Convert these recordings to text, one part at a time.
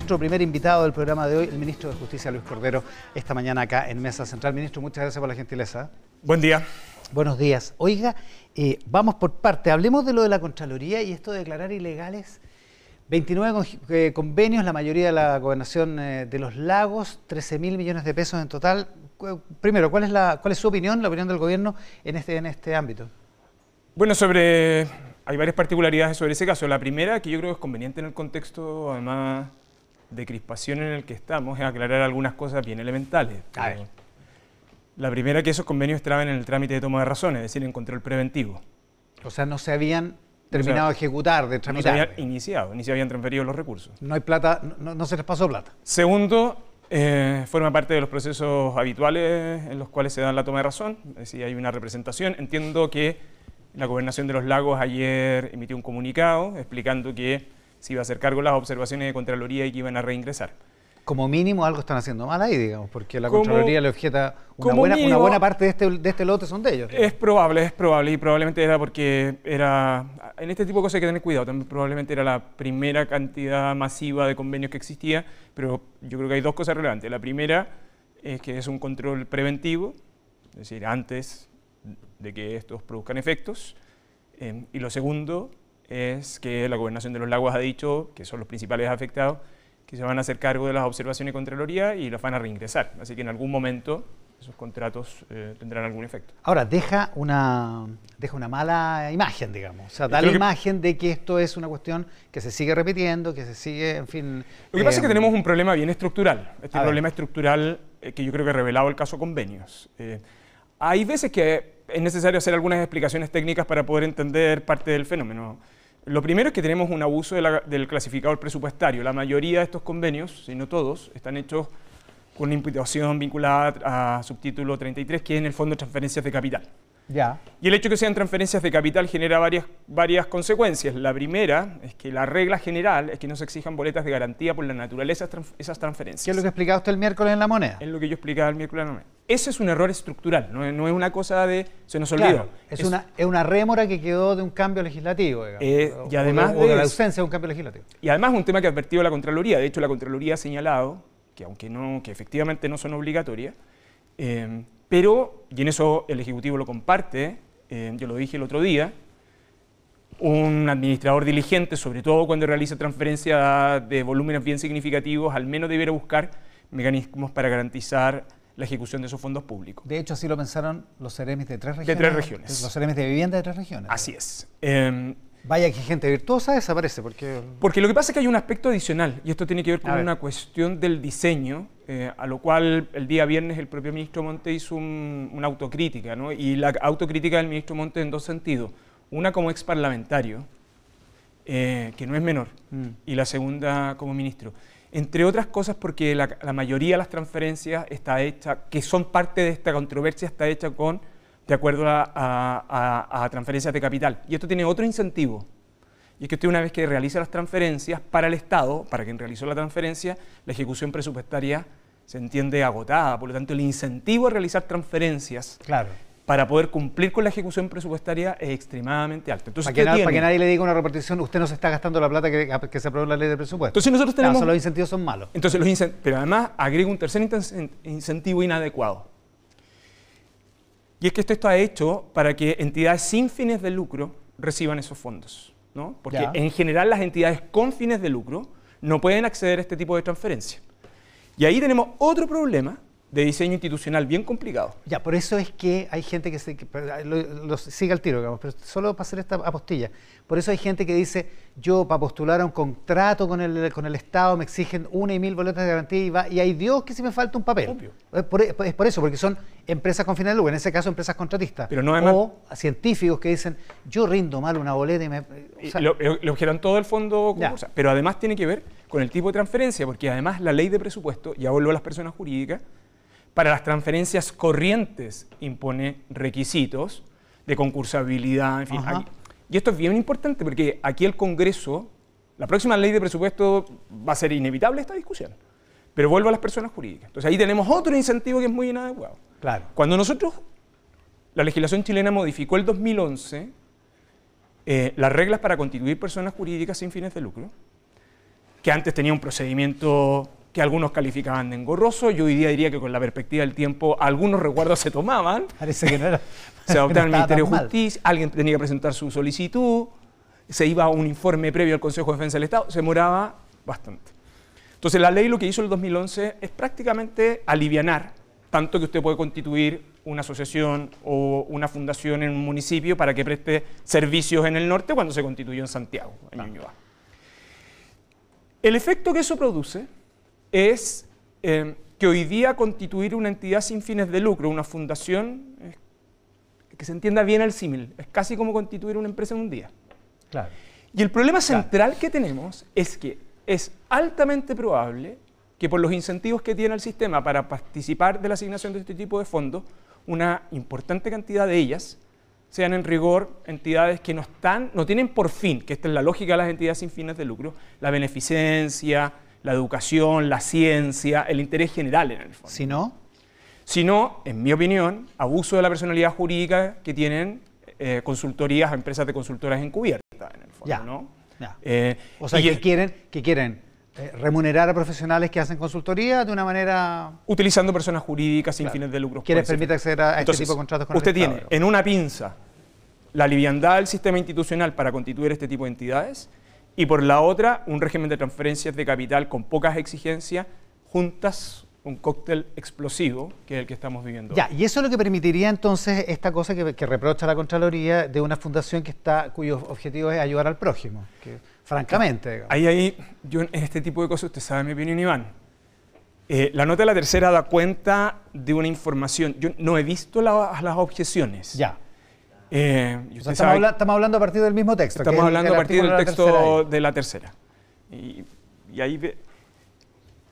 Nuestro primer invitado del programa de hoy, el ministro de Justicia, Luis Cordero, esta mañana acá en Mesa Central. Ministro, muchas gracias por la gentileza. Buen día. Buenos días. Oiga, vamos por parte. Hablemos de lo de la Contraloría y esto de declarar ilegales 29 convenios, la mayoría de la Gobernación de los Lagos, 13.000 millones de pesos en total. Primero, ¿cuál es su opinión, la opinión del gobierno en este ámbito? Bueno, hay varias particularidades sobre ese caso. La primera, que yo creo que es conveniente en el contexto, además de crispación en el que estamos, es aclarar algunas cosas bien elementales. A ver. La primera, que esos convenios estaban en el trámite de toma de razón, es decir, en control preventivo. O sea, no se habían terminado de ejecutar, de tramitar. No se habían iniciado, ni se habían transferido los recursos. No hay plata, no se les pasó plata. Segundo, forma parte de los procesos habituales en los cuales se da la toma de razón, es decir, hay una representación. Entiendo que la Gobernación de los Lagos ayer emitió un comunicado explicando que se iba a hacer cargo de las observaciones de Contraloría y que iban a reingresar. Como mínimo algo están haciendo mal ahí, digamos, porque la Contraloría le objeta una buena parte de este lote son de ellos. Es probable, y probablemente era porque en este tipo de cosas hay que tener cuidado, también probablemente era la primera cantidad masiva de convenios que existía, pero yo creo que hay dos cosas relevantes. La primera es que es un control preventivo, es decir, antes de que estos produzcan efectos, y lo segundo es que la Gobernación de los Lagos ha dicho, que son los principales afectados, que se van a hacer cargo de las observaciones de Contraloría y los van a reingresar. Así que en algún momento esos contratos tendrán algún efecto. Ahora, deja una mala imagen, digamos. O sea, da la imagen de que esto es una cuestión que se sigue repitiendo, que se sigue, en fin... Lo que pasa es que tenemos un problema bien estructural. Este problema estructural que yo creo que ha revelado el caso Convenios. Hay veces que es necesario hacer algunas explicaciones técnicas para poder entender parte del fenómeno. Lo primero es que tenemos un abuso del clasificador presupuestario. La mayoría de estos convenios, si no todos, están hechos con una imputación vinculada a subtítulo 33, que es en el fondo transferencias de capital. Ya. Y el hecho de que sean transferencias de capital genera varias consecuencias. La primera es que la regla general es que no se exijan boletas de garantía por la naturaleza de esas transferencias. ¿Qué es lo que explicaba usted el miércoles en La Moneda? Es lo que yo explicaba el miércoles en La Moneda. Ese es un error estructural, no es una cosa de... se nos olvidó. Claro, es una rémora que quedó de un cambio legislativo, digamos. Y además o de la ausencia de un cambio legislativo. Y además un tema que ha advertido la Contraloría. De hecho, la Contraloría ha señalado que que efectivamente no son obligatorias, pero, y en eso el Ejecutivo lo comparte, yo lo dije el otro día, un administrador diligente, sobre todo cuando realiza transferencias de volúmenes bien significativos, al menos debiera buscar mecanismos para garantizar la ejecución de esos fondos públicos. De hecho, así lo pensaron los Ceremis de 3 regiones. De 3 regiones. Los Ceremis de vivienda de 3 regiones. Así es. Vaya que gente virtuosa desaparece, porque lo que pasa es que hay un aspecto adicional, y esto tiene que ver con una cuestión del diseño, a lo cual el día viernes el propio ministro Monte hizo una autocrítica, ¿no? Y la autocrítica del ministro Monte en dos sentidos. Una como ex parlamentario, que no es menor, y la segunda como ministro. Entre otras cosas porque la mayoría de las transferencias está hecha, que son parte de esta controversia, está hecha de acuerdo a transferencias de capital. Y esto tiene otro incentivo, y es que usted una vez que realiza las transferencias para el Estado, para quien realizó la transferencia, la ejecución presupuestaria se entiende agotada. Por lo tanto, el incentivo a realizar transferencias para poder cumplir con la ejecución presupuestaria es extremadamente alto. Entonces, para que nadie le diga una repartición, usted no se está gastando la plata que se aprobó en la ley de presupuesto. Entonces nosotros tenemos... los incentivos son malos. Entonces, pero además agrega un tercer incentivo inadecuado. Y es que esto está hecho para que entidades sin fines de lucro reciban esos fondos, ¿no? Porque en general las entidades con fines de lucro no pueden acceder a este tipo de transferencias. Y ahí tenemos otro problema de diseño institucional bien complicado. Ya, por eso es que hay gente que lo sigue al tiro, digamos, pero solo para hacer esta apostilla. Por eso hay gente que dice, yo para postular a un contrato con el Estado me exigen 1 y 1000 boletas de garantía y hay Dios que si me falta un papel. Obvio. Es por eso, porque son empresas con fines de lucro, en ese caso empresas contratistas. Pero no además, o científicos que dicen, yo rindo mal una boleta y me... le objetan todo el fondo concursal. Pero además tiene que ver con el tipo de transferencia, porque además la ley de presupuesto, ya volvió a las personas jurídicas, para las transferencias corrientes impone requisitos de concursabilidad, en fin. Y esto es bien importante porque aquí el Congreso, la próxima ley de presupuesto va a ser inevitable esta discusión, pero vuelvo a las personas jurídicas. Entonces ahí tenemos otro incentivo que es muy inadecuado. Claro. Cuando la legislación chilena modificó el 2011 las reglas para constituir personas jurídicas sin fines de lucro, que antes tenía un procedimiento que algunos calificaban de engorroso. Yo hoy día diría que con la perspectiva del tiempo algunos recuerdos se tomaban. Parece que no era. Se adoptaba no el Ministerio de mal. Justicia, alguien tenía que presentar su solicitud, se iba a un informe previo al Consejo de Defensa del Estado, se demoraba bastante. Entonces la ley lo que hizo el 2011 es prácticamente alivianar, tanto que usted puede constituir una asociación o una fundación en un municipio para que preste servicios en el norte cuando se constituyó en Santiago, en Ñuñoa. El efecto que eso produce es que hoy día constituir una entidad sin fines de lucro, una fundación, que se entienda bien el símil, es casi como constituir una empresa en un día. Claro. Y el problema central que tenemos es que es altamente probable que por los incentivos que tiene el sistema para participar de la asignación de este tipo de fondos, una importante cantidad de ellas sean en rigor entidades que no tienen por fin, que esta es la lógica de las entidades sin fines de lucro, la beneficencia, la educación, la ciencia, el interés general en el fondo. Si no, Sino, en mi opinión, abuso de la personalidad jurídica que tienen consultorías, empresas de consultoras encubiertas, en el fondo, ya, ¿no? ya. O sea, que quieren remunerar a profesionales que hacen consultoría de una manera... Utilizando personas jurídicas sin fines de lucro. Que les permite acceder a Entonces, este tipo de contratos con usted el Estado. tiene en una pinza la liviandad del sistema institucional para constituir este tipo de entidades y por la otra un régimen de transferencias de capital con pocas exigencias juntas un cóctel explosivo que es el que estamos viviendo. Ya, y eso es lo que permitiría entonces esta cosa que reprocha la Contraloría de una fundación cuyo objetivo es ayudar al prójimo, que francamente... Digamos. Ahí, yo en este tipo de cosas, usted sabe mi opinión, Iván. La nota de la tercera da cuenta de una información. Yo no he visto las objeciones. Ya. Y O sea, estamos hablando a partir del mismo texto. Estamos hablando a partir del texto de la tercera. Y ahí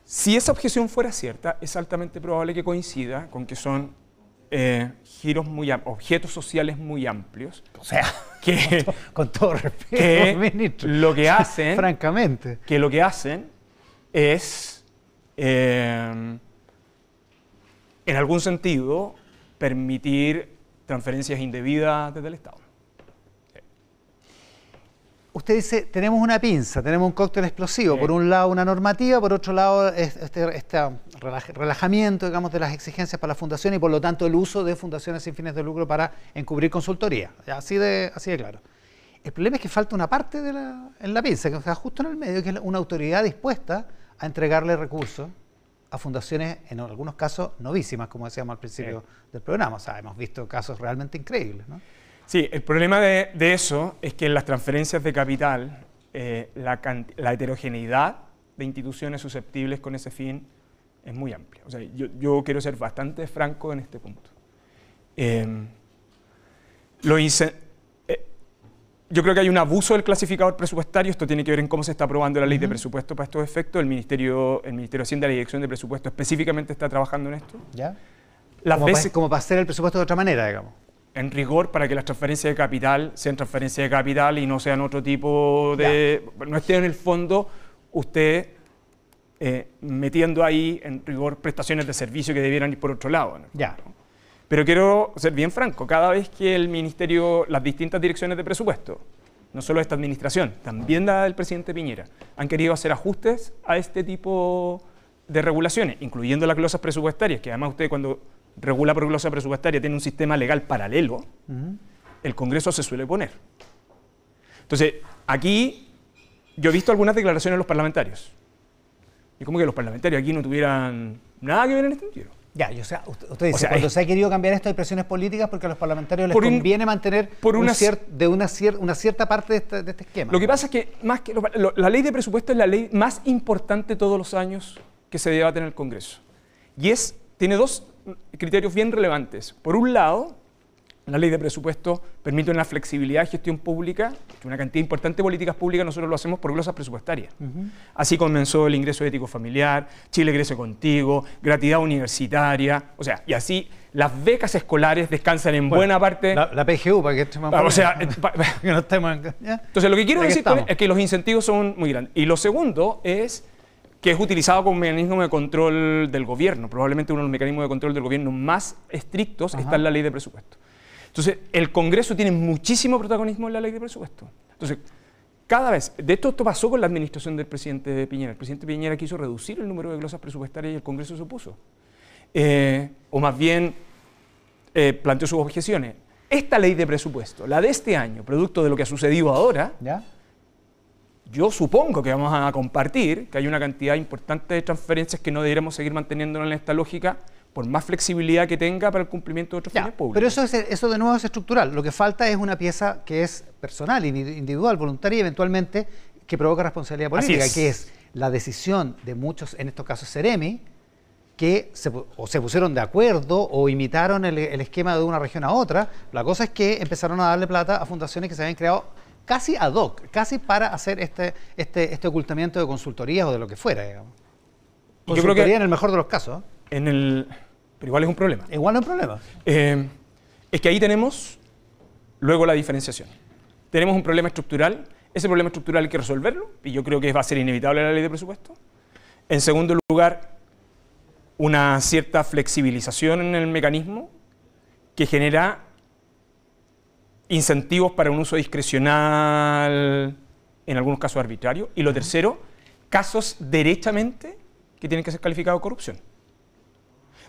si esa objeción fuera cierta, es altamente probable que coincida con que son objetos sociales muy amplios. O sea, que, con todo respeto, que ministro. Lo que hacen, francamente. Que lo que hacen es, en algún sentido, permitir transferencias indebidas desde el Estado. Usted dice, tenemos una pinza, tenemos un cóctel explosivo. Sí. Por un lado una normativa, por otro lado este relajamiento, digamos, de las exigencias para la fundación y por lo tanto el uso de fundaciones sin fines de lucro para encubrir consultoría. Así de claro. El problema es que falta una parte en la pinza, que está justo en el medio, que es una autoridad dispuesta a entregarle recursos a fundaciones, en algunos casos, novísimas, como decíamos al principio del programa. O sea, hemos visto casos realmente increíbles, ¿no? Sí, el problema de eso es que en las transferencias de capital, la heterogeneidad de instituciones susceptibles con ese fin es muy amplia. O sea, yo quiero ser bastante franco en este punto. Yo creo que hay un abuso del clasificador presupuestario. Esto tiene que ver en cómo se está aprobando la ley de presupuesto para estos efectos. El Ministerio de Hacienda y la Dirección de Presupuesto específicamente está trabajando en esto. ¿Ya? Como para hacer el presupuesto de otra manera, digamos. En rigor, para que las transferencias de capital sean transferencias de capital y no sean otro tipo de... Ya. No esté en el fondo usted metiendo ahí en rigor prestaciones de servicio que debieran ir por otro lado, ¿no? Ya. Pero quiero ser bien franco, cada vez que el Ministerio, las distintas direcciones de presupuesto, no solo esta administración, también la del presidente Piñera, han querido hacer ajustes a este tipo de regulaciones, incluyendo las glosas presupuestarias, que además usted cuando regula por glosa presupuestaria tiene un sistema legal paralelo, el Congreso se suele oponer. Entonces, aquí yo he visto algunas declaraciones de los parlamentarios. Y como que los parlamentarios aquí no tuvieran nada que ver en este sentido. Ya, o sea, usted dice, cuando se ha querido cambiar esto hay presiones políticas porque a los parlamentarios les conviene mantener una cierta parte de este esquema. Lo que pasa es que, la ley de presupuesto es la ley más importante todos los años que se debate en el Congreso. Y tiene dos criterios bien relevantes. Por un lado, la ley de presupuesto permite una flexibilidad de gestión pública, una cantidad importante de políticas públicas nosotros lo hacemos por glosas presupuestarias. Así comenzó el ingreso ético familiar, Chile crece contigo, gratuidad universitaria, o sea, y así las becas escolares descansan en buena parte... La PGU, para que estemos... O sea, que no estemos... Entonces, lo que quiero decir es que los incentivos son muy grandes. Y lo segundo es que es utilizado como mecanismo de control del gobierno. Probablemente uno de los mecanismos de control del gobierno más estrictos está en la ley de presupuesto. Entonces, el Congreso tiene muchísimo protagonismo en la ley de presupuesto. Entonces, cada vez, de esto pasó con la administración del presidente Piñera. El presidente Piñera quiso reducir el número de glosas presupuestarias y el Congreso se opuso. O más bien planteó sus objeciones. Esta ley de presupuesto, la de este año, producto de lo que ha sucedido ahora, ¿ya? Yo supongo que vamos a compartir que hay una cantidad importante de transferencias que no deberíamos seguir manteniéndonos en esta lógica, por más flexibilidad que tenga para el cumplimiento de otros fines públicos. Pero eso de nuevo es estructural. Lo que falta es una pieza que es personal, individual, voluntaria y eventualmente que provoca responsabilidad política, que es la decisión de muchos, en estos casos Ceremi, que se pusieron de acuerdo o imitaron el esquema de una región a otra. La cosa es que empezaron a darle plata a fundaciones que se habían creado casi ad hoc, casi para hacer este ocultamiento de consultorías o de lo que fuera, digamos. Consultoría, yo creo que en el mejor de los casos. Pero igual es un problema. Igual no es un problema. Es que ahí tenemos luego la diferenciación. Tenemos un problema estructural. Ese problema estructural hay que resolverlo, y yo creo que va a ser inevitable la ley de presupuesto. En segundo lugar, una cierta flexibilización en el mecanismo que genera incentivos para un uso discrecional, en algunos casos arbitrario. Y lo tercero, casos derechamente que tienen que ser calificados de corrupción.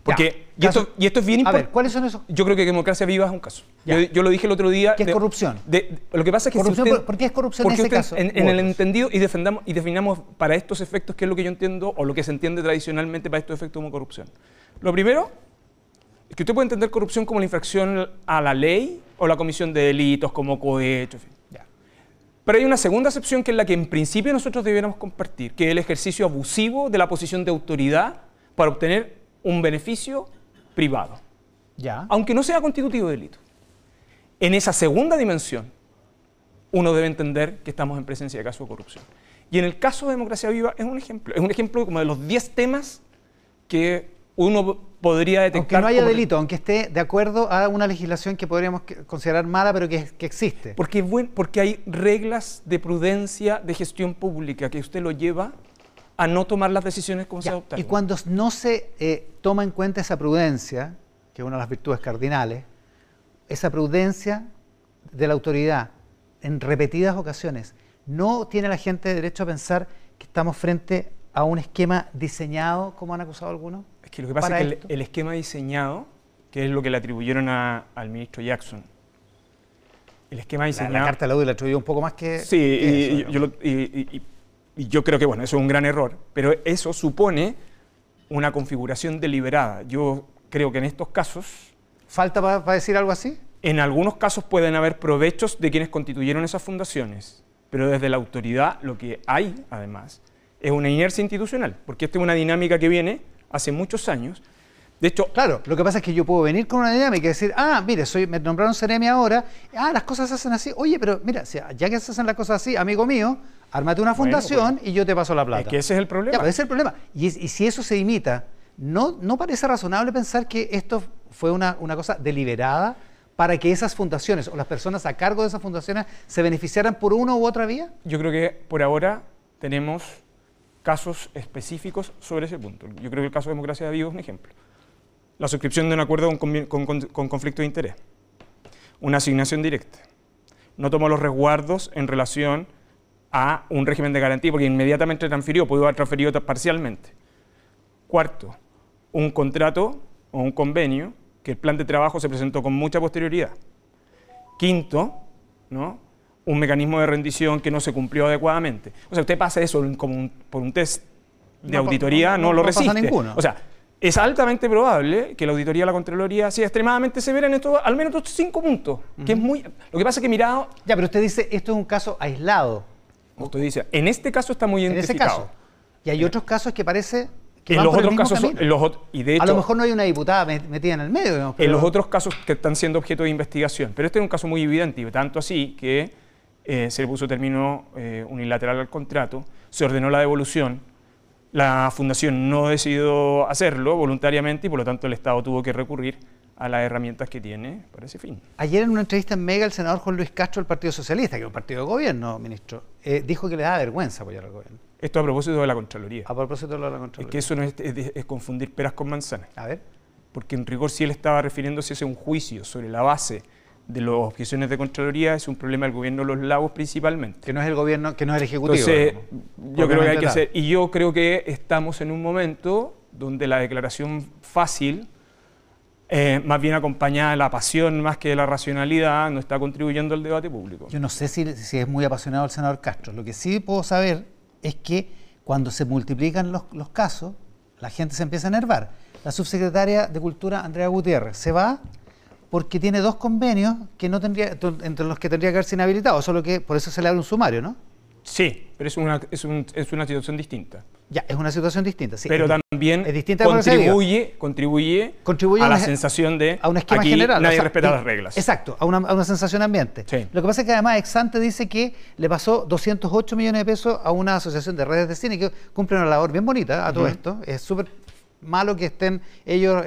Porque, y esto es bien importante. A ver, ¿cuáles son esos? Yo creo que Democracia Viva es un caso. Yo lo dije el otro día. ¿Qué es corrupción? Lo que pasa es que ¿Por qué es corrupción en ese caso? En el entendido y definamos para estos efectos qué es lo que yo entiendo o lo que se entiende tradicionalmente para estos efectos como corrupción. Lo primero es que usted puede entender corrupción como la infracción a la ley o la comisión de delitos como cohecho, en fin. Pero hay una segunda acepción que es la que en principio nosotros debiéramos compartir, que es el ejercicio abusivo de la posición de autoridad para obtener un beneficio privado, aunque no sea constitutivo de delito. En esa segunda dimensión, uno debe entender que estamos en presencia de casos de corrupción. Y en el caso de Democracia Viva es un ejemplo como de los 10 temas que uno podría detectar. Aunque no haya delito, aunque esté de acuerdo a una legislación que podríamos considerar mala, pero que existe. Porque hay reglas de prudencia de gestión pública que usted lo lleva a no tomar las decisiones como se adoptaron. Y cuando no se toma en cuenta esa prudencia, que es una de las virtudes cardinales, esa prudencia de la autoridad en repetidas ocasiones, ¿no tiene la gente derecho a pensar que estamos frente a un esquema diseñado, como han acusado algunos? Es que lo que pasa es que el esquema diseñado, que es lo que le atribuyeron al ministro Jackson, el esquema diseñado... La carta de la UDI le atribuyó un poco más que... Sí, y yo creo que, bueno, eso es un gran error, pero eso supone una configuración deliberada. Yo creo que en estos casos... ¿Falta para decir algo así? En algunos casos pueden haber provechos de quienes constituyeron esas fundaciones, pero desde la autoridad lo que hay, además, es una inercia institucional, porque esta es una dinámica que viene hace muchos años. De hecho, claro, lo que pasa es que yo puedo venir con una dinámica y decir, mire, me nombraron Ceremi ahora, las cosas se hacen así. Oye, pero mira, ya que se hacen las cosas así, amigo mío, ármate una fundación y yo te paso la plata. Es que ese es el problema. Ese es el problema. Y si eso se imita, ¿no parece razonable pensar que esto fue una cosa deliberada para que esas fundaciones o las personas a cargo de esas fundaciones se beneficiaran por una u otra vía? Yo creo que por ahora tenemos casos específicos sobre ese punto. Yo creo que el caso de Democracia Viva es un ejemplo. La suscripción de un acuerdo con conflicto de interés, una asignación directa, no tomó los resguardos en relación a un régimen de garantía porque inmediatamente transfirió, pudo haber transferido parcialmente. Cuarto, un contrato o un convenio que el plan de trabajo se presentó con mucha posterioridad. Quinto, un mecanismo de rendición que no se cumplió adecuadamente. O sea, usted pasa eso por un test de auditoría, no lo resiste. Pasa ninguno. O sea, es altamente probable que la auditoría de la Contraloría sea extremadamente severa en al menos estos 5 puntos. Que es muy, lo que pasa es que mirado... Ya, pero usted dice, esto es un caso aislado. Usted dice, en este caso está muy identificado. En ese caso. Y hay otros casos que parece que en van los por el otros mismo casos camino. Y de hecho, a lo mejor no hay una diputada metida en el medio. Digamos, en los otros casos que están siendo objeto de investigación. Pero este es un caso muy evidente, tanto así que se le puso término unilateral al contrato, se ordenó la devolución, la fundación no decidió hacerlo voluntariamente y por lo tanto el Estado tuvo que recurrir a las herramientas que tiene para ese fin. Ayer en una entrevista en Mega el senador Juan Luis Castro del Partido Socialista, que es un partido de gobierno, ministro, dijo que le da vergüenza apoyar al gobierno. Esto a propósito de la Contraloría. A propósito de la Contraloría. Es que eso no es confundir peras con manzanas. A ver. Porque en rigor si él estaba refiriéndose a un juicio sobre la base de las objeciones de Contraloría es un problema del gobierno de los lagos principalmente. Que no es el gobierno, que no es el Ejecutivo. Entonces, yo creo que hay que hacer, y yo creo que estamos en un momento donde la declaración fácil, más bien acompañada de la pasión más que de la racionalidad, no está contribuyendo al debate público. Yo no sé si es muy apasionado el senador Castro. Lo que sí puedo saber es que cuando se multiplican los casos, la gente se empieza a enervar. La subsecretaria de Cultura, Andrea Gutiérrez, se va porque tiene 2 convenios que no tendría, entre los que tendría que haberse inhabilitado, solo que por eso se le abre un sumario, ¿no? Sí, pero es una situación distinta. Ya, es una situación distinta. Sí, pero también es distinta contribuye a la sensación de a un esquema aquí general. Nadie respeta las reglas. Exacto, a una sensación ambiente. Sí. Lo que pasa es que además Exante dice que le pasó 208 millones de pesos a una asociación de redes de cine que cumple una labor bien bonita a todo esto. Es súper malo que estén ellos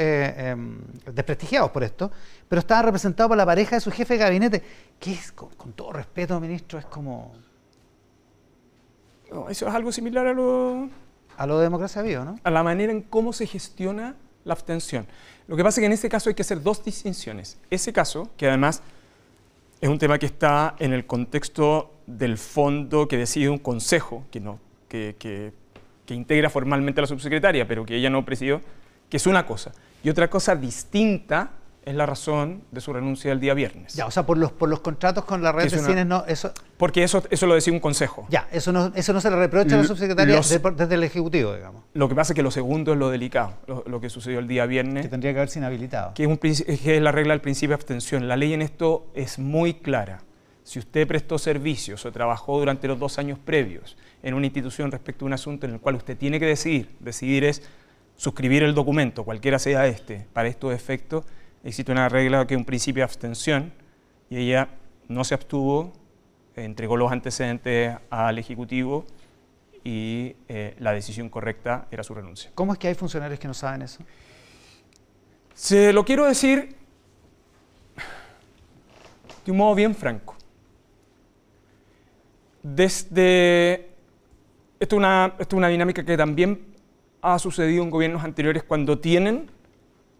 desprestigiados por esto, pero estaba representado por la pareja de su jefe de gabinete, que es, con todo respeto, ministro, es como... No, eso es algo similar a lo de Democracia Viva, ¿no? A la manera en cómo se gestiona la abstención. Lo que pasa es que en este caso hay que hacer 2 distinciones. Ese caso, que además es un tema que está en el contexto del fondo que decide un consejo, que integra formalmente a la subsecretaria, pero que ella no presidió, que es una cosa. Y otra cosa distinta es la razón de su renuncia el día viernes. Ya, o sea, por los contratos con la red de cines, no, eso... Porque eso lo decide un consejo. Ya, eso no se le reprocha a la subsecretaria desde el Ejecutivo, digamos. Lo que pasa es que lo segundo es lo delicado, lo que sucedió el día viernes. Que tendría que haberse inhabilitado. Que es la regla del principio de abstención. La ley en esto es muy clara. Si usted prestó servicios o trabajó durante los 2 años previos en una institución respecto a un asunto en el cual usted tiene que decidir es suscribir el documento, cualquiera sea para estos efectos, existe una regla que es un principio de abstención y ella no se abstuvo, entregó los antecedentes al Ejecutivo y la decisión correcta era su renuncia. ¿Cómo es que hay funcionarios que no saben eso? Se lo quiero decir de un modo bien franco. Esto es una dinámica que también ha sucedido en gobiernos anteriores cuando tienen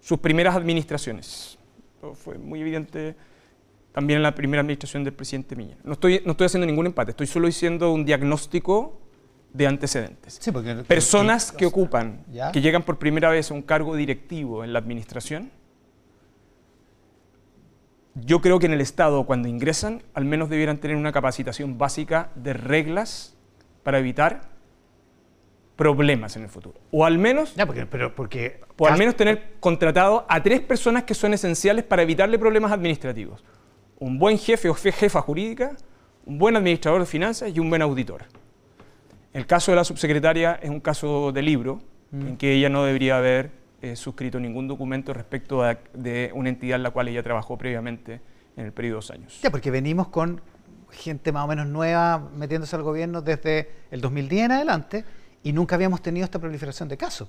sus primeras administraciones. Esto fue muy evidente también en la primera administración del presidente Piñera. No estoy haciendo ningún empate, estoy solo diciendo un diagnóstico de antecedentes. Sí, porque personas que ocupan, ¿ya? que llegan por primera vez a un cargo directivo en la administración, yo creo que en el Estado, cuando ingresan, al menos debieran tener una capacitación básica de reglas para evitar problemas en el futuro. O al menos, al menos tener contratado a 3 personas que son esenciales para evitarle problemas administrativos. Un buen jefe o jefa jurídica, un buen administrador de finanzas y un buen auditor. El caso de la subsecretaria es un caso de libro en que ella no debería haber suscrito ningún documento respecto de una entidad en la cual ella trabajó previamente en el periodo de 2 años. Ya, porque venimos con gente más o menos nueva metiéndose al gobierno desde el 2010 en adelante y nunca habíamos tenido esta proliferación de casos.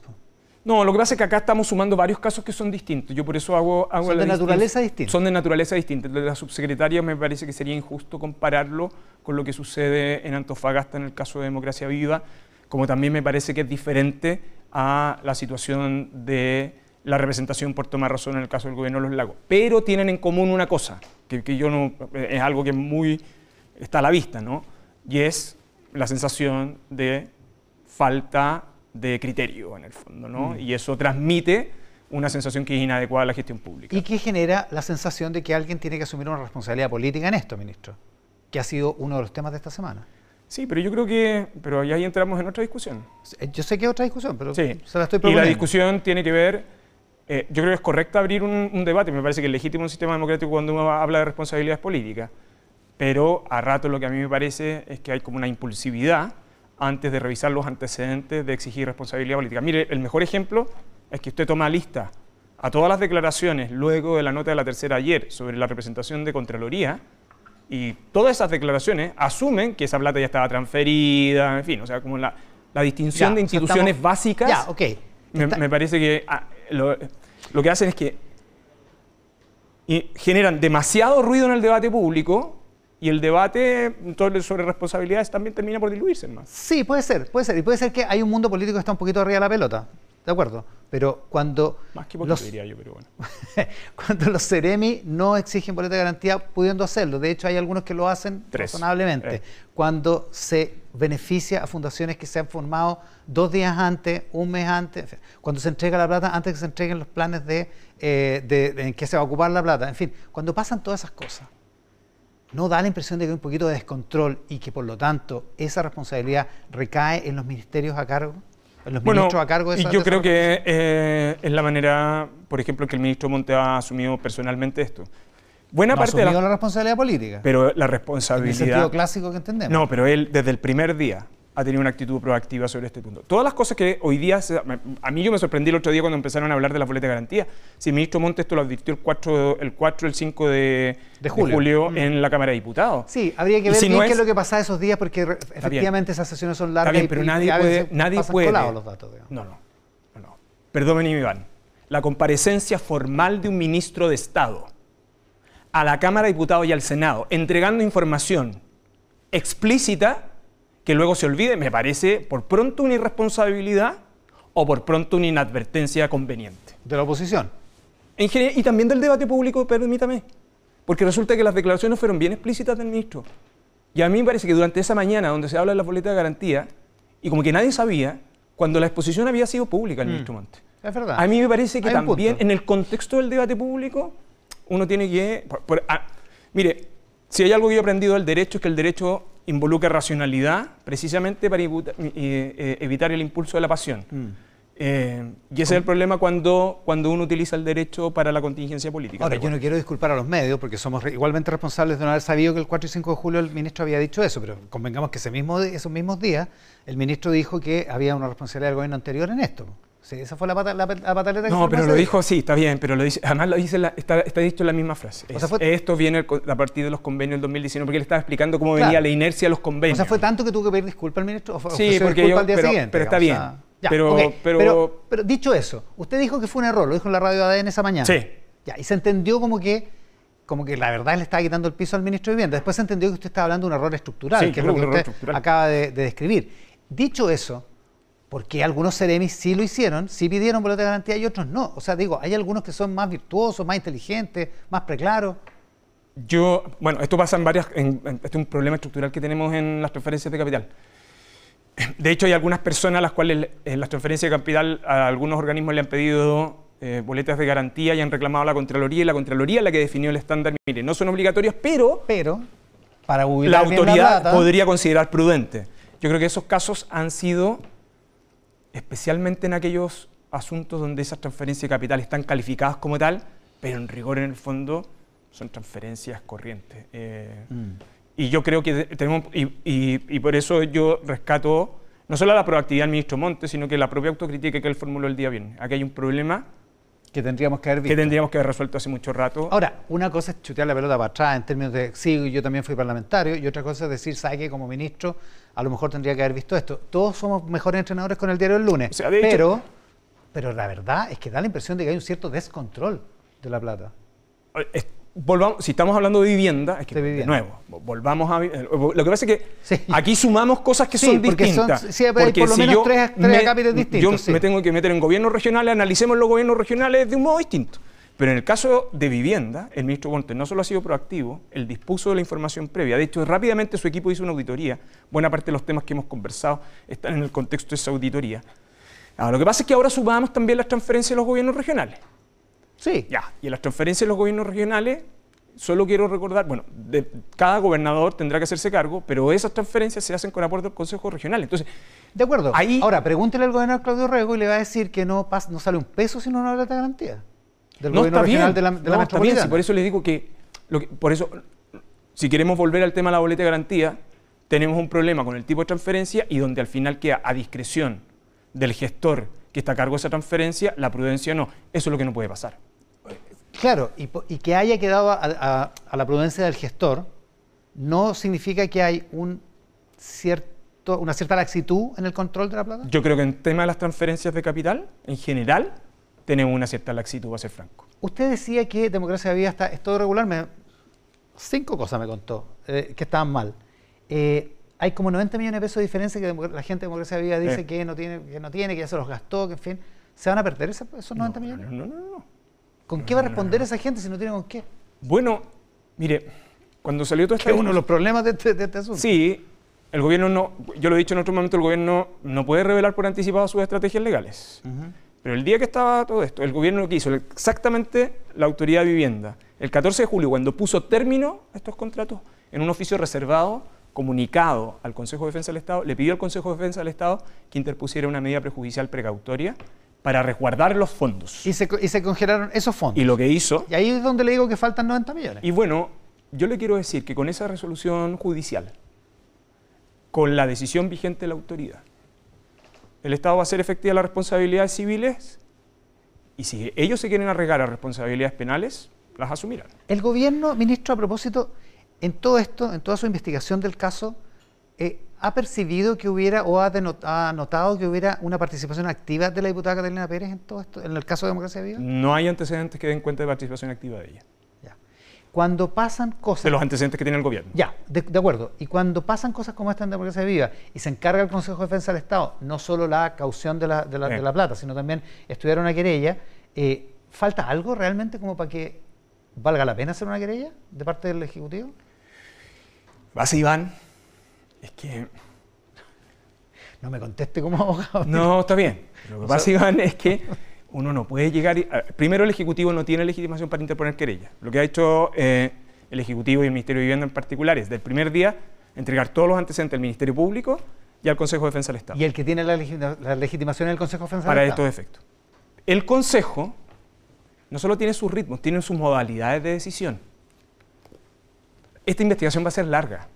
No, lo que pasa es que acá estamos sumando varios casos que son distintos. Yo por eso hago son de naturaleza distinta. Son de naturaleza distinta. El de la subsecretaria me parece que sería injusto compararlo con lo que sucede en Antofagasta en el caso de Democracia Viva, como también me parece que es diferente a la situación de la representación por tomar razón en el caso del gobierno de los lagos. Pero tienen en común una cosa, que yo no, es algo que está a la vista, ¿no? Y es la sensación de falta de criterio, en el fondo, ¿no? Y eso transmite una sensación que es inadecuada a la gestión pública. ¿Y qué genera la sensación de que alguien tiene que asumir una responsabilidad política en esto, ministro? Que ha sido uno de los temas de esta semana. Sí, pero yo creo que... Pero ahí entramos en otra discusión. Yo sé que es otra discusión, pero sí. Se la estoy proponiendo. Y la discusión tiene que ver... yo creo que es correcto abrir un debate. Me parece que es legítimo un sistema democrático cuando uno habla de responsabilidades políticas. Pero a rato lo que a mí me parece es que hay como una impulsividad antes de revisar los antecedentes de exigir responsabilidad política. Mire, el mejor ejemplo es que usted toma lista a todas las declaraciones luego de la nota de la tercera ayer sobre la representación de Contraloría, y todas esas declaraciones asumen que esa plata ya estaba transferida, en fin, o sea, como la distinción de instituciones básicas. Ya, ok. Me parece que lo que hacen es que generan demasiado ruido en el debate público y el debate sobre responsabilidades también termina por diluirse más. Sí, puede ser. Y puede ser que hay un mundo político que está un poquito arriba de la pelota, ¿de acuerdo? pero cuando Más que poquito, diría yo, pero bueno. cuando los Ceremi no exigen boleta de garantía pudiendo hacerlo, de hecho hay algunos que lo hacen razonablemente, cuando se beneficia a fundaciones que se han formado 2 días antes, 1 mes antes, en fin, cuando se entrega la plata antes que se entreguen los planes en que se va a ocupar la plata, en fin, cuando pasan todas esas cosas, ¿no da la impresión de que hay un poquito de descontrol y que por lo tanto esa responsabilidad recae en los ministerios a cargo? ¿En los ministros a cargo de esa? Y yo creo que es la manera, por ejemplo, que el ministro Monte ha asumido personalmente esto. Buena parte de la responsabilidad política. Pero la responsabilidad... En el sentido clásico que entendemos. No, pero él desde el primer día ha tenido una actitud proactiva sobre este punto. Todas las cosas que hoy día... A mí yo me sorprendí el otro día cuando empezaron a hablar de la boleta de garantía. Si el ministro Monte esto lo advirtió el 5 de julio en la Cámara de Diputados. Sí, habría que ver bien qué es lo que pasaba esos días porque efectivamente esas sesiones son largas. Está bien, pero nadie puede... Los datos, no. Perdón, Iván. La comparecencia formal de un ministro de Estado a la Cámara de Diputados y al Senado, entregando información explícita que luego se olvide, me parece por pronto una irresponsabilidad o por pronto una inadvertencia conveniente. ¿De la oposición? Y también del debate público, permítame, porque resulta que las declaraciones fueron bien explícitas del ministro. Y a mí me parece que durante esa mañana donde se habla de la boleta de garantía, y como que nadie sabía, cuando la exposición había sido pública el ministro Monte. Es verdad. A mí me parece que también en el contexto del debate público uno tiene que... mire, si hay algo que yo he aprendido del derecho es que el derecho involucra racionalidad precisamente para evitar el impulso de la pasión. Y ese es el problema cuando uno utiliza el derecho para la contingencia política. Ahora, yo no quiero disculpar a los medios porque somos igualmente responsables de no haber sabido que el 4 y 5 de julio el ministro había dicho eso, pero convengamos que esos mismos días el ministro dijo que había una responsabilidad del gobierno anterior en esto. Sí, esa fue la pataleta que no, pero lo dijo, sí, está bien, pero lo dice, además lo dice está dicho en la misma frase. O sea, esto viene a partir de los convenios del 2019, porque él estaba explicando cómo venía la inercia de los convenios. O sea, fue tanto que tuvo que pedir disculpas al ministro. Sí, porque yo, al día siguiente, pero está bien. O sea, ya, pero dicho eso, usted dijo que fue un error, lo dijo en la radio ADN esa mañana. Sí. Ya, y se entendió como que la verdad le estaba quitando el piso al ministro de Vivienda. Después se entendió que usted estaba hablando de un error estructural, sí, que es lo que usted acaba de describir. Dicho eso, porque algunos Ceremis sí lo hicieron, sí pidieron boleta de garantía y otros no. O sea, digo, hay algunos que son más virtuosos, más inteligentes, más preclaros. Bueno, esto pasa este es un problema estructural que tenemos en las transferencias de capital. De hecho, hay algunas personas a las cuales en las transferencias de capital a algunos organismos le han pedido boletas de garantía y han reclamado a la Contraloría, y la Contraloría es la que definió el estándar. Mire, no son obligatorios, pero para la autoridad podría considerar prudente. Yo creo que esos casos han sido... especialmente en aquellos asuntos donde esas transferencias de capital están calificadas como tal, pero en rigor, en el fondo, son transferencias corrientes. Y yo creo que tenemos, y por eso yo rescato no solo la proactividad del ministro Montes, sino que la propia autocrítica que él formuló el día viernes. Aquí hay un problema que tendríamos que haber visto. Que tendríamos que haber resuelto hace mucho rato. Ahora, una cosa es chutear la pelota para atrás en términos de, sí, yo también fui parlamentario, y otra cosa es decir, ¿sabe qué? Como ministro, a lo mejor tendría que haber visto esto. Todos somos mejores entrenadores con el diario del lunes, o sea, pero la verdad es que da la impresión de que hay un cierto descontrol de la plata. Si estamos hablando de vivienda, es que de nuevo, volvamos a... Lo que pasa es que aquí sumamos cosas que son distintas. Porque por lo menos tres acápites distintos. Yo me tengo que meter en gobiernos regionales, analicemos los gobiernos regionales de un modo distinto. Pero en el caso de vivienda, el ministro Montes no solo ha sido proactivo, él dispuso de la información previa. De hecho, rápidamente su equipo hizo una auditoría. Buena parte de los temas que hemos conversado están en el contexto de esa auditoría. Ahora, lo que pasa es que ahora sumamos también las transferencias de los gobiernos regionales. Sí. Ya, y en las transferencias de los gobiernos regionales, solo quiero recordar, bueno, cada gobernador tendrá que hacerse cargo, pero esas transferencias se hacen con aporte del Consejo Regional. Entonces, de acuerdo. Ahora, pregúntele al gobernador Claudio Rego y le va a decir que no sale un peso si no una boleta de garantía del gobierno regional de la metropolitana. Está bien, sí, por eso le digo por eso, si queremos volver al tema de la boleta de garantía, tenemos un problema con el tipo de transferencia y donde al final queda a discreción del gestor que está a cargo de esa transferencia, la prudencia no. Eso es lo que no puede pasar. Claro, y que haya quedado a la prudencia del gestor no significa que hay una cierta laxitud en el control de la plata. Yo creo que en tema de las transferencias de capital, en general, tenemos una cierta laxitud, va a ser franco. Usted decía que Democracia Viva es todo regular. 5 cosas me contó que estaban mal. Hay como 90 millones de pesos de diferencia que la gente de Democracia Viva dice que no tiene, que ya se los gastó, que en fin. ¿Se van a perder esos 90 millones? No. ¿Con qué va a responder esa gente si no tiene esos millones? No. ¿Con qué va a responder esa gente si no tiene con qué? Bueno, mire, cuando salió todo esto... Que es uno de los problemas de este asunto. Sí, el gobierno no... Yo lo he dicho en otro momento, el gobierno no puede revelar por anticipado sus estrategias legales. Pero el día que estaba todo esto, el gobierno lo que hizo, exactamente la Autoridad de Vivienda, el 14 de julio, cuando puso término a estos contratos, en un oficio reservado, comunicado al Consejo de Defensa del Estado, le pidió al Consejo de Defensa del Estado que interpusiera una medida prejudicial precautoria para resguardar los fondos. Y se congelaron esos fondos. Y lo que hizo... Y ahí es donde le digo que faltan 90 millones. Y bueno, yo le quiero decir que con esa resolución judicial, con la decisión vigente de la autoridad, el Estado va a hacer efectiva las responsabilidades civiles y si ellos se quieren arregar a responsabilidades penales, las asumirán. El gobierno, ministro, a propósito, en todo esto, en toda su investigación del caso, ¿ha percibido que hubiera o ha notado que hubiera una participación activa de la diputada Catalina Pérez en todo esto, en el caso de Democracia Viva? No hay antecedentes que den cuenta de participación activa de ella. Ya. Cuando pasan cosas... De los antecedentes que tiene el gobierno. Ya, de acuerdo. Y cuando pasan cosas como esta en Democracia Viva y se encarga el Consejo de Defensa del Estado, no solo la caución de la plata, sino también estudiar una querella, ¿falta algo realmente como para que valga la pena hacer una querella de parte del Ejecutivo? Base Iván, es que... No me conteste como abogado. No, está bien. Lo que pasa, Iván, es que uno no puede llegar... Primero, el Ejecutivo no tiene legitimación para interponer querella. Lo que ha hecho el Ejecutivo y el Ministerio de Vivienda en particular es, del primer día, entregar todos los antecedentes al Ministerio Público y al Consejo de Defensa del Estado. ¿Y el que tiene la legitimación es el Consejo de Defensa del Para Estado? estos efectos. El Consejo no solo tiene sus ritmos, tiene sus modalidades de decisión. Esta investigación va a ser larga.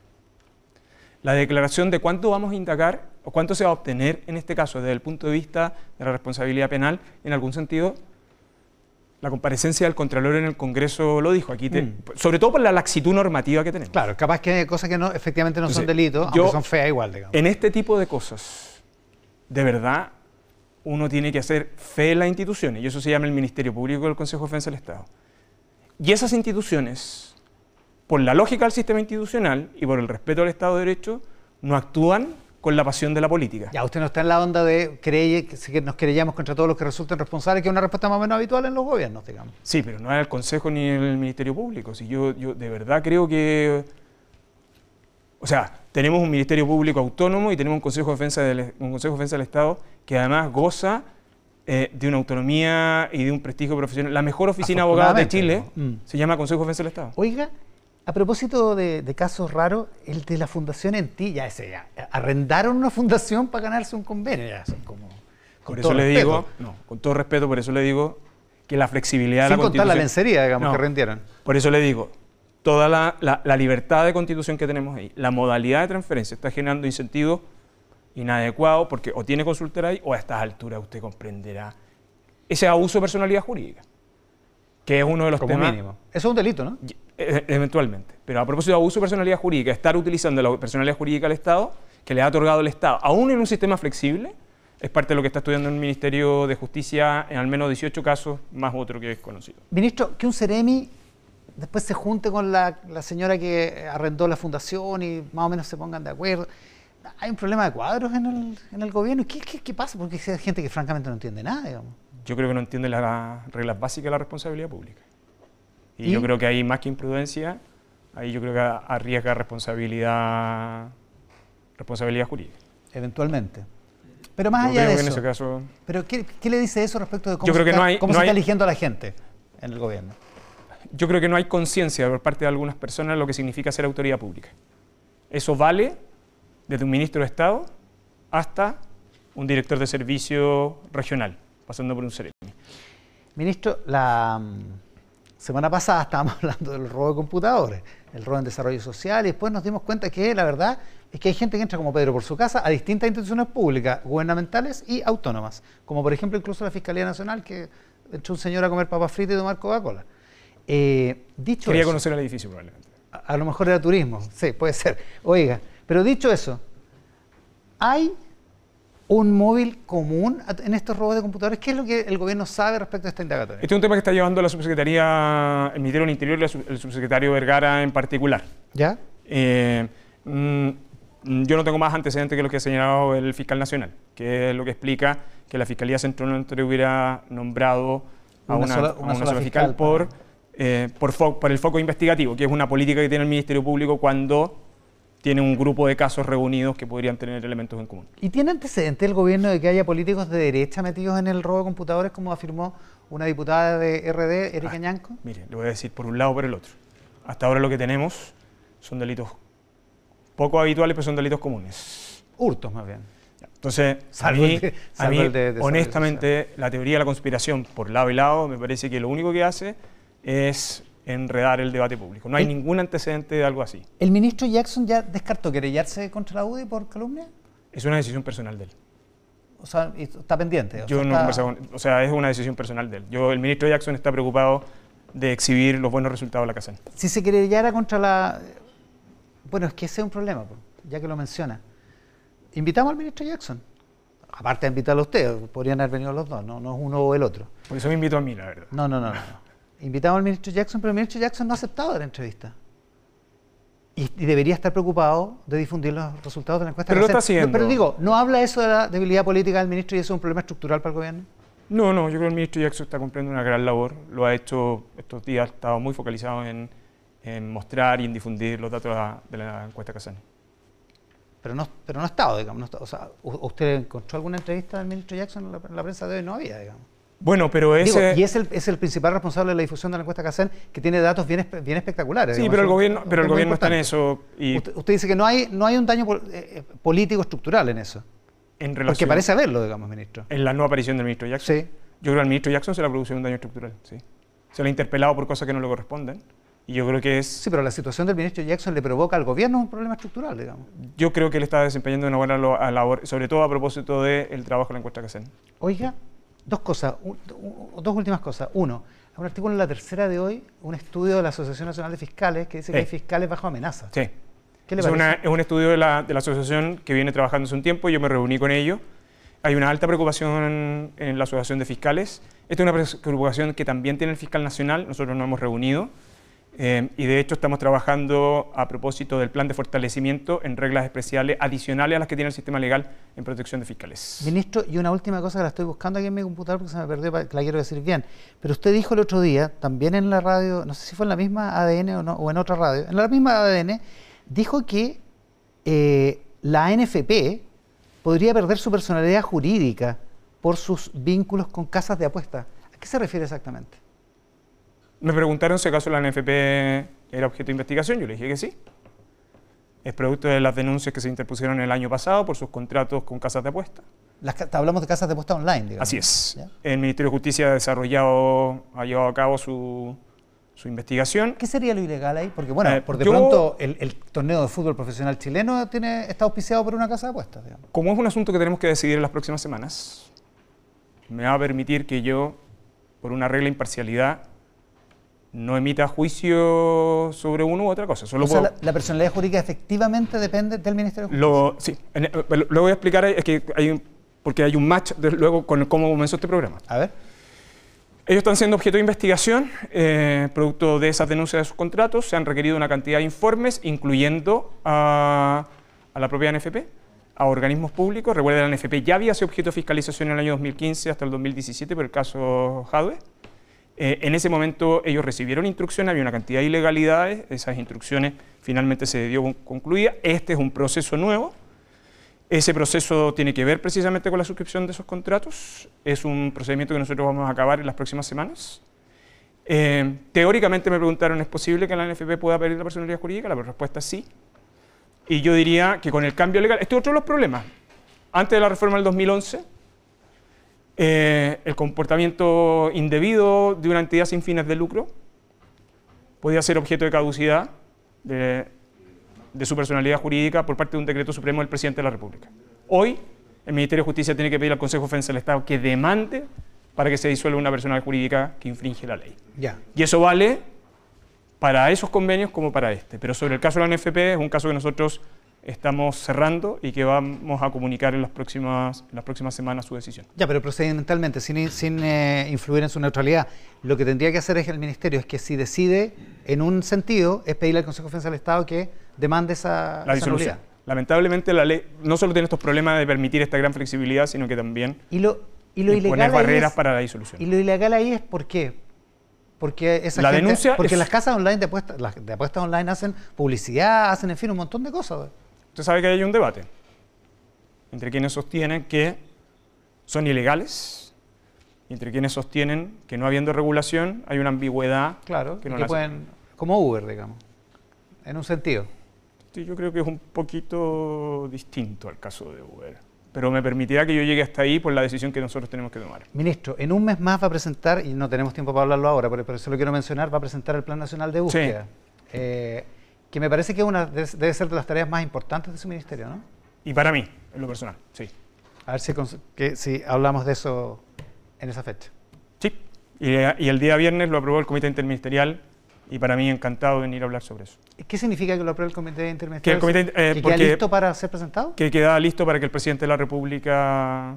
La declaración de cuánto vamos a indagar o cuánto se va a obtener, en este caso, desde el punto de vista de la responsabilidad penal, en algún sentido, la comparecencia del Contralor en el Congreso lo dijo aquí, sobre todo por la laxitud normativa que tenemos. Claro, capaz que hay cosas que no, efectivamente no son delitos, aunque son feas igual, digamos. En este tipo de cosas, de verdad, uno tiene que hacer fe en las instituciones, y eso se llama el Ministerio Público y el Consejo de Defensa del Estado. Y esas instituciones, por la lógica del sistema institucional y por el respeto al Estado de Derecho, no actúan con la pasión de la política. Ya, usted no está en la onda de que nos querellamos contra todos los que resulten responsables, que es una respuesta más o menos habitual en los gobiernos, digamos. Sí, pero no es el Consejo ni el Ministerio Público. Si yo de verdad creo que... O sea, tenemos un Ministerio Público autónomo y tenemos un Consejo de Defensa del Estado que además goza de una autonomía y de un prestigio profesional. La mejor oficina de abogados de Chile se llama Consejo de Defensa del Estado. Oiga, a propósito de casos raros, el de la Fundación ENTI, ya arrendaron una fundación para ganarse un convenio. Ya, son como, por eso le digo, con todo respeto, por eso le digo que la flexibilidad de la Constitución... Sin contar la lencería, digamos, que rendieron. Por eso le digo, toda la libertad de Constitución que tenemos ahí, la modalidad de transferencia está generando incentivos inadecuados porque o tiene consultora ahí o a estas alturas usted comprenderá ese abuso de personalidad jurídica, que es uno de los temas... mínimo. Eso es un delito, ¿no? Eventualmente. Pero a propósito de abuso de personalidad jurídica, estar utilizando la personalidad jurídica del Estado, que le ha otorgado el Estado, aún en un sistema flexible, es parte de lo que está estudiando el Ministerio de Justicia en al menos 18 casos, más otro que es conocido. Ministro, que un Ceremi después se junte con la señora que arrendó la fundación y más o menos se pongan de acuerdo. Hay un problema de cuadros en el gobierno. ¿Qué pasa? Porque hay gente que francamente no entiende nada, digamos. Yo creo que no entiende las reglas básicas de la responsabilidad pública. Y yo creo que hay más que imprudencia, ahí yo creo que arriesga responsabilidad jurídica. Eventualmente. Pero más allá de eso, en ese caso, ¿pero qué le dice eso respecto de cómo yo creo cómo se está eligiendo a la gente en el gobierno? Yo creo que no hay conciencia por parte de algunas personas de lo que significa ser autoridad pública. Eso vale desde un ministro de Estado hasta un director de servicio regional, pasando por un Ceremi. Ministro, la semana pasada estábamos hablando del robo de computadores, el robo en desarrollo social, y después nos dimos cuenta que la verdad es que hay gente que entra como Pedro por su casa a distintas instituciones públicas, gubernamentales y autónomas, como por ejemplo incluso la Fiscalía Nacional, que entró un señor a comer papas fritas y tomar Coca-Cola. Quería conocer el edificio probablemente. A lo mejor era turismo, sí, puede ser. Oiga, pero dicho eso, ¿hay un móvil común en estos robos de computadores? ¿Qué es lo que el gobierno sabe respecto a esta indagatoria? Este es un tema que está llevando la subsecretaría, el Ministerio del Interior y el subsecretario Vergara en particular. ¿Ya? Yo no tengo más antecedentes que los que ha señalado el fiscal nacional, que es lo que explica que la Fiscalía Central Norte hubiera nombrado a una sola fiscal por el foco investigativo, que es una política que tiene el Ministerio Público cuando tiene un grupo de casos reunidos que podrían tener elementos en común. ¿Y tiene antecedente el gobierno de que haya políticos de derecha metidos en el robo de computadores, como afirmó una diputada de RD, Erika Ñanco? Mire, le voy a decir por un lado o por el otro. Hasta ahora lo que tenemos son delitos poco habituales, pero son delitos comunes. Hurtos, más bien. Entonces, a mí honestamente, la teoría de la conspiración por lado y lado me parece que lo único que hace es enredar el debate público. No hay ningún antecedente de algo así. ¿El ministro Jackson ya descartó querellarse contra la UDI por calumnia? Es una decisión personal de él. O sea, está pendiente. O sea, es una decisión personal de él. El ministro Jackson está preocupado de exhibir los buenos resultados de la CACEN. Si se querellara contra la... Bueno, es que ese es un problema, ya que lo menciona. Invitamos al ministro Jackson. Aparte de invitarlo a usted, podrían haber venido los dos, no es uno o el otro. Por eso me invitó a mí, la verdad. No. Invitamos al ministro Jackson, pero el ministro Jackson no ha aceptado la entrevista. Y debería estar preocupado de difundir los resultados de la encuesta. Pero lo está haciendo. Pero digo, ¿no habla eso de la debilidad política del ministro y eso es un problema estructural para el gobierno? No, yo creo que el ministro Jackson está cumpliendo una gran labor. Lo ha hecho estos días, ha estado muy focalizado en mostrar y en difundir los datos de la encuesta CACEN. Pero no ha estado, digamos. O sea, ¿usted encontró alguna entrevista del ministro Jackson en la prensa de hoy? No había, digamos. Bueno, pero ese... y es el principal responsable de la difusión de la encuesta CACEN, que tiene datos bien espectaculares. Sí, digamos, pero el gobierno está en eso. Y usted dice que no hay un daño político estructural en eso. En relación, porque parece haberlo, digamos, ministro. En la no aparición del ministro Jackson. Sí. Yo creo que al ministro Jackson se le ha producido un daño estructural, sí. Se le ha interpelado por cosas que no le corresponden. Y yo creo que es... Sí, pero la situación del ministro Jackson le provoca al gobierno un problema estructural, digamos. Yo creo que él está desempeñando una buena labor, sobre todo a propósito del trabajo de la encuesta CACEN. Oiga, dos últimas cosas. Uno, hay un artículo en La Tercera de hoy, un estudio de la Asociación Nacional de Fiscales que dice que hay fiscales bajo amenaza. Sí. ¿Qué le parece? Es un estudio de la asociación que viene trabajando hace un tiempo, yo me reuní con ellos. Hay una alta preocupación en la Asociación de Fiscales. Esta es una preocupación que también tiene el fiscal nacional, nosotros nos hemos reunido. Y de hecho estamos trabajando a propósito del plan de fortalecimiento en reglas especiales adicionales a las que tiene el sistema legal en protección de fiscales. Ministro, y una última cosa que la estoy buscando aquí en mi computador porque se me perdió, que la quiero decir bien. Pero usted dijo el otro día, también en la radio, no sé si fue en la misma ADN o en otra radio, en la misma ADN, dijo que la ANFP podría perder su personalidad jurídica por sus vínculos con casas de apuestas. ¿A qué se refiere exactamente? Me preguntaron si acaso la ANFP era objeto de investigación, yo le dije que sí. Es producto de las denuncias que se interpusieron el año pasado por sus contratos con casas de apuestas. Hablamos de casas de apuestas online, digamos. Así es. ¿Ya? El Ministerio de Justicia ha llevado a cabo su investigación. ¿Qué sería lo ilegal ahí? Porque bueno, por de pronto el torneo de fútbol profesional chileno está auspiciado por una casa de apuestas, digamos. Como es un asunto que tenemos que decidir en las próximas semanas, me va a permitir que yo, por una regla de imparcialidad, no emita juicio sobre una u otra cosa. Solo la personalidad jurídica efectivamente depende del Ministerio de Justicia. Sí, lo voy a explicar, es que porque hay un match luego con cómo comenzó este programa. A ver. Ellos están siendo objeto de investigación, producto de esas denuncias de sus contratos. Se han requerido una cantidad de informes, incluyendo a la propia ANFP, a organismos públicos. Recuerden, la ANFP ya había sido objeto de fiscalización en el año 2015 hasta el 2017 por el caso Jadwe. En ese momento ellos recibieron instrucciones, había una cantidad de ilegalidades, esas instrucciones finalmente se dio concluida. Este es un proceso nuevo, ese proceso tiene que ver precisamente con la suscripción de esos contratos, es un procedimiento que nosotros vamos a acabar en las próximas semanas. Teóricamente me preguntaron, ¿es posible que la ANFP pueda perder la personalidad jurídica? La respuesta es sí, y yo diría que con el cambio legal, este es otro de los problemas. Antes de la reforma del 2011, el comportamiento indebido de una entidad sin fines de lucro podía ser objeto de caducidad de su personalidad jurídica por parte de un decreto supremo del presidente de la República. Hoy, el Ministerio de Justicia tiene que pedir al Consejo de Defensa del Estado que demande para que se disuelva una personalidad jurídica que infringe la ley. Ya. Y eso vale para esos convenios como para este. Pero sobre el caso de la ANFP, es un caso que nosotros estamos cerrando y que vamos a comunicar en las próximas semanas su decisión. Ya, pero procedimentalmente, sin influir en su neutralidad, lo que tendría que hacer el Ministerio es que si decide en un sentido, es pedirle al Consejo de Defensa del Estado que demande esa disolución. Lamentablemente la ley no solo tiene estos problemas de permitir esta gran flexibilidad, sino que también Y lo ilegal poner barreras es, para la disolución. ¿Y lo ilegal ahí es por qué? Porque esa la gente, denuncia porque es, las casas online las de apuestas online hacen publicidad, hacen en fin un montón de cosas. Usted sabe que hay un debate entre quienes sostienen que son ilegales y entre quienes sostienen que no habiendo regulación hay una ambigüedad. Claro, que no que pueden, como Uber, digamos, en un sentido. Sí, yo creo que es un poquito distinto al caso de Uber, pero me permitirá que yo llegue hasta ahí por la decisión que nosotros tenemos que tomar. Ministro, en un mes más va a presentar, y no tenemos tiempo para hablarlo ahora, pero eso lo quiero mencionar, va a presentar el Plan Nacional de Búsqueda, sí. Que me parece que debe ser de las tareas más importantes de su ministerio, ¿no? Y para mí, en lo personal, sí. A ver si hablamos de eso en esa fecha. Sí, y el día viernes lo aprobó el Comité Interministerial y para mí encantado de venir a hablar sobre eso. ¿Qué significa que lo apruebe el Comité Interministerial? Que el comité, ¿Que queda listo para ser presentado? Que queda listo para que el Presidente de la República,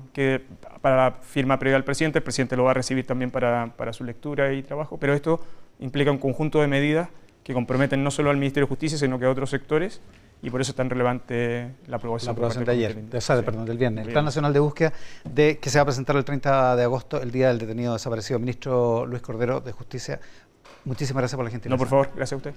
para la firma previa al Presidente, el Presidente lo va a recibir también para su lectura y trabajo, pero esto implica un conjunto de medidas que comprometen no solo al Ministerio de Justicia, sino que a otros sectores, y por eso es tan relevante la aprobación de ayer, del viernes. El Plan Nacional de Búsqueda que se va a presentar el 30 de agosto, el día del detenido desaparecido. Ministro Luis Cordero de Justicia, muchísimas gracias por la gentileza. No, por favor, gracias a usted.